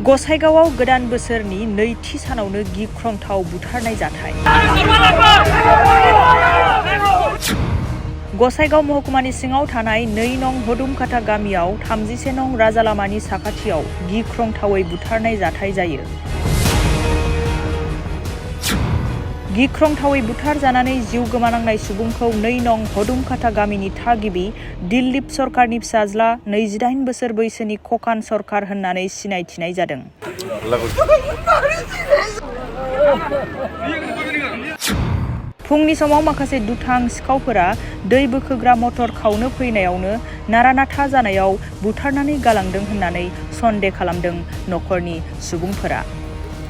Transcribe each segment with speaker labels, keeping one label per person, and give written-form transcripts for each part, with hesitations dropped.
Speaker 1: गसाइगावआव गोदान बोसोरनि नैथि सानावनो गिख्रंथाव बुथारनाय जाथाय। गसाइगाव महकुमानि सिङाव थानाय 2 नं हदुमकाटा गामियाव 31 नं राजालामानि साखाथियाव गिख्रंथावै बुथारनाय जाथाय जायो। गिख्रंथावै बुथारजानानै जिउ गोमानांनाय सुबुंखौ 2 नं हदुमकाटा गामिनि थागिबि दिलीप सरकारनि फिसाज्ला 28 बोसोर बैसोनि खकान सरकार होननानै सिनायथिनाय जादों। फुंनि समाव माखासे दुथां सिखावफोरा दै बोखोग्रा मटर खावनो फैनायावनो नारानाथा जानायाव बुथारनानै गालांदों होननानै सन्देह खालामदों नखरनि सुबुंफोरा।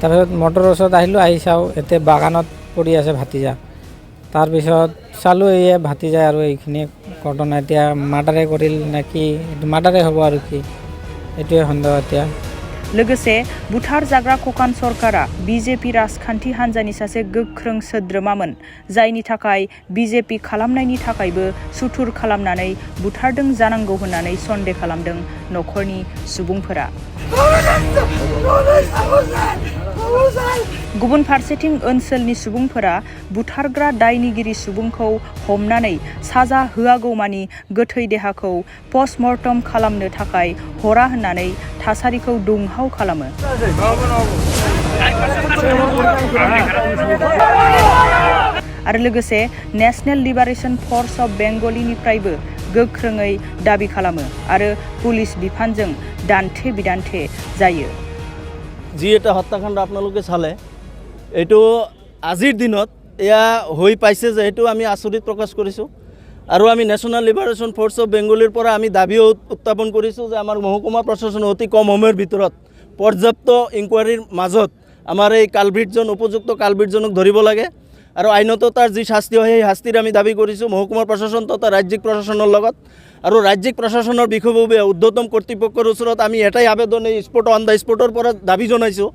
Speaker 2: তাৰপিছত মটৰৰ ওচৰত আহিলোঁ, আহি চাওঁ এতে বাগানত পৰি আছে ভাতিজা। তাৰপিছত চালোঁ এই ভাতিজা আৰু এইখিনি ঘটনা এতিয়া মাৰ্ডাৰে কৰিল নেকি, মাৰ্ডাৰে হ'ব আৰু কি, এইটোৱে সন্দেহ এতিয়া।
Speaker 1: लोगोसे बुथार जाग्रा खकान सरकारा बिजेपि राजखान्थि हान्जानि सासे गोख्रों सोद्रोमामोन, जायनि थाखाय बिजेपि खालामनायनि थाखायबो सुथुर खालामनानै बुथारदों जानांगौ होननानै सन्देह खालामदों नखरनि सुबुंफोरा। गुबुन फारसेथिं ओनसोलनि सुबुंफोरा बुथारग्रा दायनिगिरि सुबुंखौ हमनानै साजा होआगौमानि गोथै देहाखौ पस्टमर्टम खालामनो थाखाय हरा होननानै थासारिखौ दुंहाव खालामो। आरो लोगोसे नेशनेल लिबारेशन फोर्स अफ बेंगलनिफ्रायबो गोख्रोङै दाबि खालामो आरो पुलिस बिफानजों दान्थे बिदान्थे जायो।
Speaker 3: जी এটা হত্যাকাণ্ড আপোনালোকে চালে, এইটো আজিৰ দিনত এয়া হৈ পাইছে যে এইটো আমি আচৰিত প্ৰকাশ কৰিছোঁ আৰু আমি নেশ্যনেল লিবাৰেশ্যন ফ'ৰ্চ অফ বেংগলীৰ পৰা আমি দাবীও উত্থাপন কৰিছোঁ যে আমাৰ মহকুমা প্ৰশাসনে অতি কম সময়ৰ ভিতৰত পৰ্যাপ্ত ইনকুৱাৰীৰ মাজত আমাৰ এই কালভিটজন উপযুক্ত কালভিটজনক ধৰিব লাগে আৰু আইনত তাৰ যি শাস্তি হয় সেই শাস্তিৰ আমি দাবী কৰিছোঁ মহকুমা প্ৰশাসন তথা ৰাজ্যিক প্ৰশাসনৰ লগত। আৰু ৰাজ্যিক প্ৰশাসনৰ বিষয়ববীয়া ঊৰ্ধ্বতম কৰ্তৃপক্ষৰ ওচৰত আমি এটাই আবেদন এই স্পট অন দ্য স্পটৰ পৰা দাবী জনাইছোঁ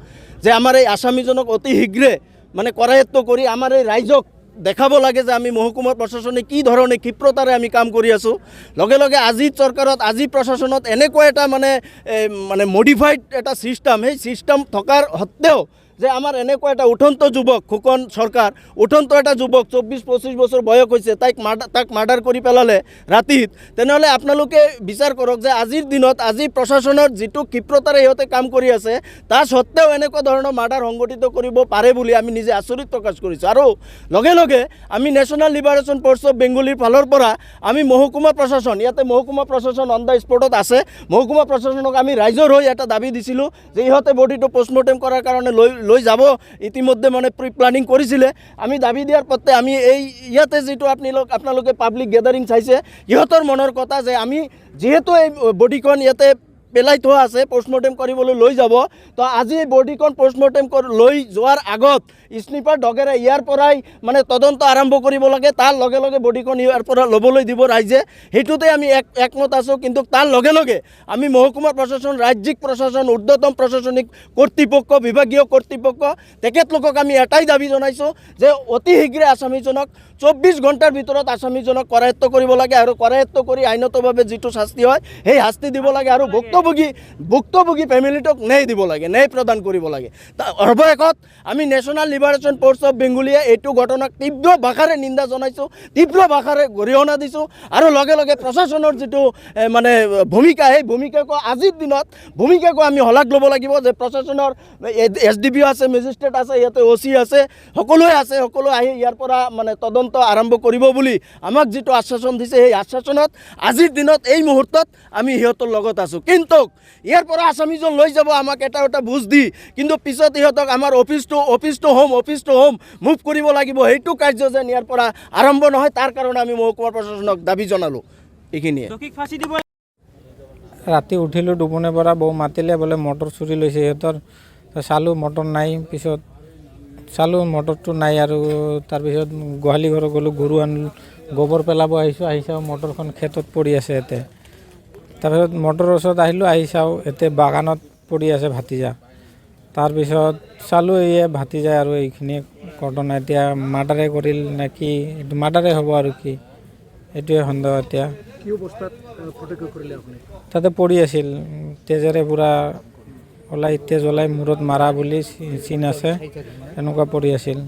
Speaker 3: যে আমাৰ এই আসামীজনক অতি শীঘ্ৰে মানে কৰায়ত্ব কৰি আমাৰ এই ৰাইজক দেখাব লাগে যে আমি মহকুমাৰ প্ৰশাসনে কি ধৰণে ক্ষিপ্ৰতাৰে আমি কাম কৰি আছোঁ। লগে লগে আজি চৰকাৰত আজি প্ৰশাসনত এনেকুৱা এটা মানে মডিফাইড এটা ছিষ্টেম, সেই ছিষ্টেম থকাৰ সত্ত্বেও যে আমাৰ এনেকুৱা এটা উঠন্ত যুৱক খোকন চৰকাৰ, উঠন্ত এটা যুৱক 24-25 বছৰ বয়স হৈছে, তাক মাৰ্ডাৰ কৰি পেলালে ৰাতিত। তেনেহ'লে আপোনালোকে বিচাৰ কৰক যে আজিৰ দিনত আজি প্ৰশাসনৰ যিটো ক্ষিপ্ৰতাৰে ইহঁতে কাম কৰি আছে তাৰ সত্ত্বেও এনেকুৱা ধৰণৰ মাৰ্ডাৰ সংগঠিত কৰিব পাৰে বুলি আমি নিজে আচৰিত প্ৰকাশ কৰিছোঁ। আৰু লগে লগে আমি নেশ্যনেল লিবাৰেশ্যন ফ'ৰ্চ অফ বেংগলীৰ ফালৰ পৰা আমি মহকুমা প্ৰশাসন, ইয়াতে মহকুমা প্ৰশাসন অন দ্য স্পটত আছে, মহকুমা প্ৰশাসনক আমি ৰাইজৰ হৈ এটা দাবী দিছিলোঁ যে ইহঁতে বডিটো পষ্টমৰ্টেম কৰাৰ কাৰণে লৈ যাব ইতিমধ্যে মানে প্ৰি প্লানিং কৰিছিলে। আমি দাবী দিয়াৰ পথে আমি এই ইয়াতে যিটো আপোনালোকে পাব্লিক গেদাৰিং চাইছে, ইহঁতৰ মনৰ কথা যে আমি যিহেতু এই বডিখন ইয়াতে পেলাই থোৱা আছে পষ্টমৰ্টেম কৰিবলৈ লৈ যাব, তো আজি এই বডিখন পষ্টমৰ্টেম লৈ যোৱাৰ আগত স্নিপাৰ ডগেৰে ইয়াৰ পৰাই মানে তদন্ত আৰম্ভ কৰিব লাগে, তাৰ লগে লগে বডিখন ইয়াৰ পৰা ল'বলৈ দিব ৰাইজে, সেইটোতে আমি একমত আছোঁ। কিন্তু তাৰ লগে লগে আমি মহকুমা প্ৰশাসন, ৰাজ্যিক প্ৰশাসন, ঊৰ্ধ্বতম প্ৰশাসনিক কৰ্তৃপক্ষ, বিভাগীয় কৰ্তৃপক্ষ তেখেতলোকক আমি এটাই দাবী জনাইছোঁ যে অতি শীঘ্ৰে আসামীজনক 24 ঘণ্টাৰ ভিতৰত আসামীজনক কৰায়ত্ব কৰিব লাগে আৰু কৰায়ত্ব কৰি আইনতভাৱে যিটো শাস্তি হয় সেই শাস্তি দিব লাগে আৰু ভুক্তভোগী ফেমিলিটোক ন্যায় দিব লাগে, ন্যায় প্ৰদান কৰিব লাগে। অৱশেষত আমি নেশ্যনেল লিবাৰেশ্যন ফ'ৰ্চ অফ বেংগলীয়ে এইটো ঘটনাক তীব্ৰ ভাষাৰে নিন্দা জনাইছোঁ, তীব্ৰ ভাষাৰে গৰিহণা দিছোঁ আৰু লগে লগে প্ৰশাসনৰ যিটো মানে ভূমিকা, সেই ভূমিকাকো আজিৰ দিনত ভূমিকাকো আমি শলাগ ল'ব লাগিব যে প্ৰশাসনৰ SDPO আছে, মেজিষ্ট্ৰেট আছে, ইয়াতে OC আছে, সকলোৱে আছে, সকলো আহি ইয়াৰ পৰা মানে তদন্ত আৰম্ভ কৰিব বুলি আমাক যিটো আশ্বাসন দিছে সেই আশ্বাসনত আজিৰ দিনত এই মুহূৰ্তত আমি সিহঁতৰ লগত আছোঁ। কিন্তু ইয়াৰ পৰা আসামীজন লৈ যাব আমাক এটা বুজ দি, কিন্তু পিছত ইহঁতক আমাৰ অফিচ টু হোম মুভ কৰিব লাগিব, সেইটো কাৰ্য যেন ইয়াৰ পৰা আৰম্ভ নহয়, তাৰ কাৰণে আমি মহকুমা প্ৰশাসনক দাবী জনালোঁ। এইখিনিয়ে
Speaker 2: ৰাতি উঠিলোঁ টোপনিৰ পৰা, বৌ মাতিলে বোলে মটৰ চুৰি লৈছে সিহঁতৰ। চালোঁ মটৰ নাই, পিছত চালোঁ মটৰটো নাই আৰু তাৰপিছত গোহালি ঘৰত গ'লোঁ, গৰু আনিলোঁ, গোবৰ পেলাব আহি চাওঁ মটৰখন খেতত পৰি আছে ইয়াতে। তাৰপিছত মটৰৰ ওচৰত আহিলোঁ, আহি চাওঁ ইয়াতে বাগানত পৰি আছে ভাতিজা। তাৰপিছত চালোঁ এই ভাতিজা আৰু এইখিনি ঘটনা এতিয়া মাৰ্ডাৰে কৰিল নেকি, মাৰ্ডাৰে হ'ব আৰু কি, এইটোৱে সন্দেহ এতিয়া। তাতে পৰি আছিল, তেজেৰে পূৰা ওলাই এতিয়া জ্বলাই মূৰত মাৰা বুলি চিন আছে এনেকুৱা পৰি আছিল।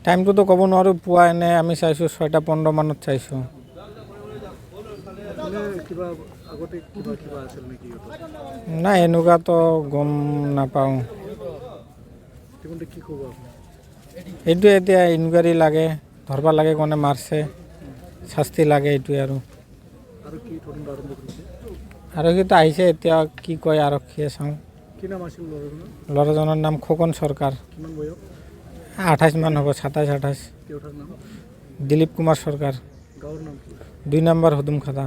Speaker 2: টাইমটোতো ক'ব নোৱাৰোঁ, পুৱা এনে আমি চাইছোঁ 6:15 মানত চাইছোঁ। নাই এনেকুৱাতো গম নাপাওঁ। এইটোৱে এতিয়া ইনকুৱাৰী লাগে, ধৰবা লাগে কোনে মাৰছে, শাস্তি লাগে এইটোৱে আৰু আৰক্ষীটো আহিছে এতিয়া কি কয় আৰক্ষীয়ে চাওঁ। ল'ৰাজনৰ নাম খোকন চৰকাৰ, 28 মান হ'ব, 27-28। দিলীপ কুমাৰ চৰকাৰ, 2 নম্বৰ হুদুম খাতা।